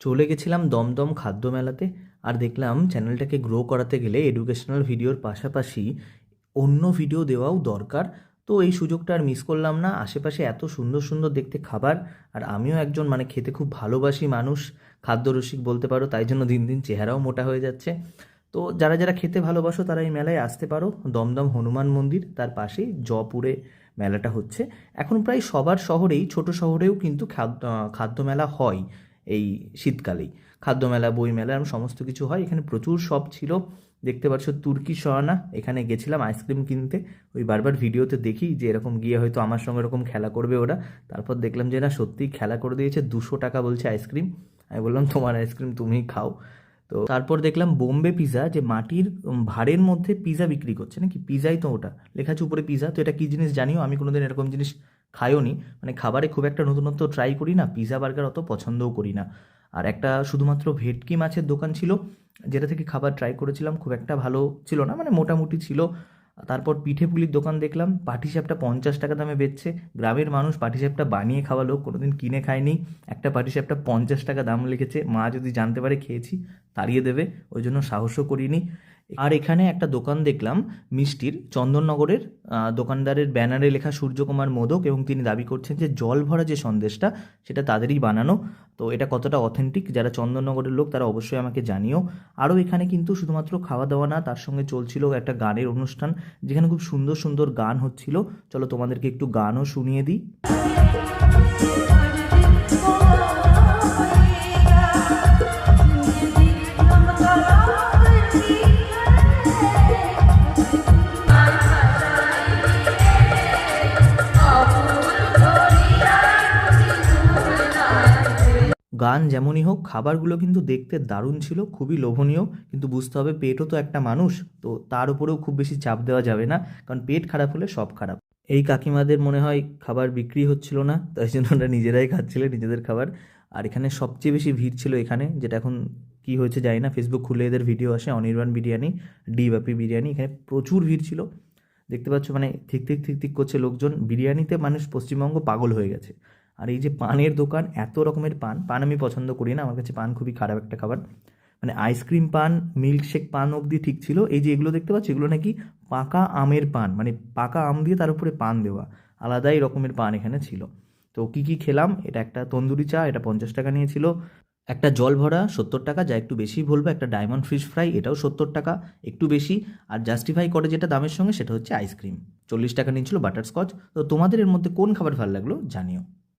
চলে গেছিলাম দমদম খাদ্য মেলাতে। আর দেখলাম চ্যানেলটাকে গ্রো করাতে গেলে এডুকেশনাল ভিডিওর পাশাপাশি অন্য ভিডিও দেওয়াও দরকার। তো এই সুযোগটা আর মিস করলাম না। আশেপাশে এত সুন্দর সুন্দর দেখতে খাবার, আর আমিও একজন খেতে খুব ভালোবাসি মানুষ, খাদ্যরসিক বলতে পারো, তাই জন্য দিন দিন চেহারাও মোটা হয়ে যাচ্ছে। তো যারা যারা খেতে ভালোবাসো তারা এই মেলায় আসতে পারো। দমদম হনুমান মন্দির তার পাশেই জয়পুরে মেলাটা হচ্ছে। এখন প্রায় সবার শহরেই, ছোট শহরেও কিন্তু খাদ্য মেলা হয় এই শীতকালেই। খাদ্য মেলা, বই মেলা, এরকম সমস্ত কিছু হয়। এখানে প্রচুর শপ ছিল, দেখতে পাচ্ছ তুর্কি সরানা। এখানে গেছিলাম আইসক্রিম কিনতে। ওই বারবার ভিডিওতে দেখি যে এরকম গিয়ে হয়তো আমার সঙ্গে এরকম খেলা করবে ওরা। তারপর দেখলাম যে না, সত্যিই খেলা করে দিয়েছে। 200 টাকা বলছে আইসক্রিম। আমি বললাম তোমার আইসক্রিম তুমিই খাও। তো তারপর দেখলাম বোম্বে পিৎজা, যে মাটির ভাঁড়ের মধ্যে পিৎজা বিক্রি করছে নাকি, পিৎজাই তো ওটা, লেখা আছে উপরে পিৎজা। তো এটা কী জিনিস জানিও, আমি কোনোদিন এরকম জিনিস খাইও নি। খাবারে খুব একটা নতুনত্ব ট্রাই করি না, পিৎজা বার্গার অত পছন্দও করি না। আর একটা শুধুমাত্র ভেটকি মাছের দোকান ছিল, যেটা থেকে খাবার ট্রাই করেছিলাম, খুব একটা ভালো ছিল না, মোটামুটি ছিল। তারপর পিঠে পুলির দোকান দেখলাম, পাটিসাপটা 50 টাকা দামে বেচছে। গ্রামের মানুষ পাটিসাপটা বানিয়ে খাওয়া লোক, কোনোদিন কিনে খায়নি। একটা পাটিসাপটা 50 টাকা দাম লিখেছে, মা যদি জানতে পারে খেয়েছি তাড়িয়ে দেবে, ওই জন্য সাহসও করিনি। আর এখানে একটা দোকান দেখলাম মিষ্টির, চন্দননগরের দোকানদারের ব্যানারে লেখা সূর্যকুমার মোদক, এবং তিনি দাবি করছেন যে জল ভরা যে সন্দেশটা সেটা তাদেরই বানানো। তো এটা কতটা অথেন্টিক, যারা চন্দননগরের লোক তারা অবশ্যই আমাকে জানিও। আরও এখানে কিন্তু শুধুমাত্র খাওয়া দাওয়া না, তার সঙ্গে চলছিল একটা গানের অনুষ্ঠান, যেখানে খুব সুন্দর সুন্দর গান হচ্ছিল। চলো তোমাদেরকে একটু গানও শুনিয়ে দিই। গান যেমনই হোক, খাবারগুলো কিন্তু দেখতে দারুণ ছিল, খুবই লোভনীয়। কিন্তু বুঝতে হবে পেটও তো একটা মানুষ, তো তার উপরেও খুব বেশি চাপ দেওয়া যাবে না, কারণ পেট খারাপ হলে সব খারাপ। এই কাকিমাদের মনে হয় খাবার বিক্রি হচ্ছিল না, তাই জন্য ওরা নিজেরাই খাচ্ছিলেন নিজেদের খাবার। আর এখানে সবচেয়ে বেশি ভিড় ছিল এখানে, যেটা এখন কি হয়েছে জানি না, ফেসবুক খুলে এদের ভিডিও আসে, অনির্বাণ বিরিয়ানি, ডি বাপি বিরিয়ানি। এখানে প্রচুর ভিড় ছিল, দেখতে পাচ্ছ, ঠিক ঠিক ঠিক ঠিক করছে লোকজন। বিরিয়ানিতে মানুষ পশ্চিমবঙ্গ পাগল হয়ে গেছে। আর এই যে পানের দোকান, এত রকমের পান, আমি পছন্দ করি না, আমার কাছে পান খুবই খারাপ একটা খাবার। আইসক্রিম পান, মিল্কশেক পান অবধি ঠিক ছিল। এই যে এগুলো দেখতে পাচ্ছ, এগুলো নাকি পাকা আমের পান, পাকা আম দিয়ে তার উপরে পান দেওয়া, আলাদাই রকমের পান এখানে ছিল। তো কী কী খেলাম, এটা একটা তন্দুরি চা, এটা 50 টাকা নিয়েছিল। একটা জল ভরা 70 টাকা, যা একটু বেশি বলবো। একটা ডায়মন্ড ফিশ ফ্রাই, এটাও 70 টাকা, একটু বেশি। আর জাস্টিফাই করে যেটা দামের সঙ্গে, সেটা হচ্ছে আইসক্রিম, 40 টাকা নিয়েছিল বাটারস্কচ। তো তোমাদের এর মধ্যে কোন খাবার ভালো লাগলো জানিও।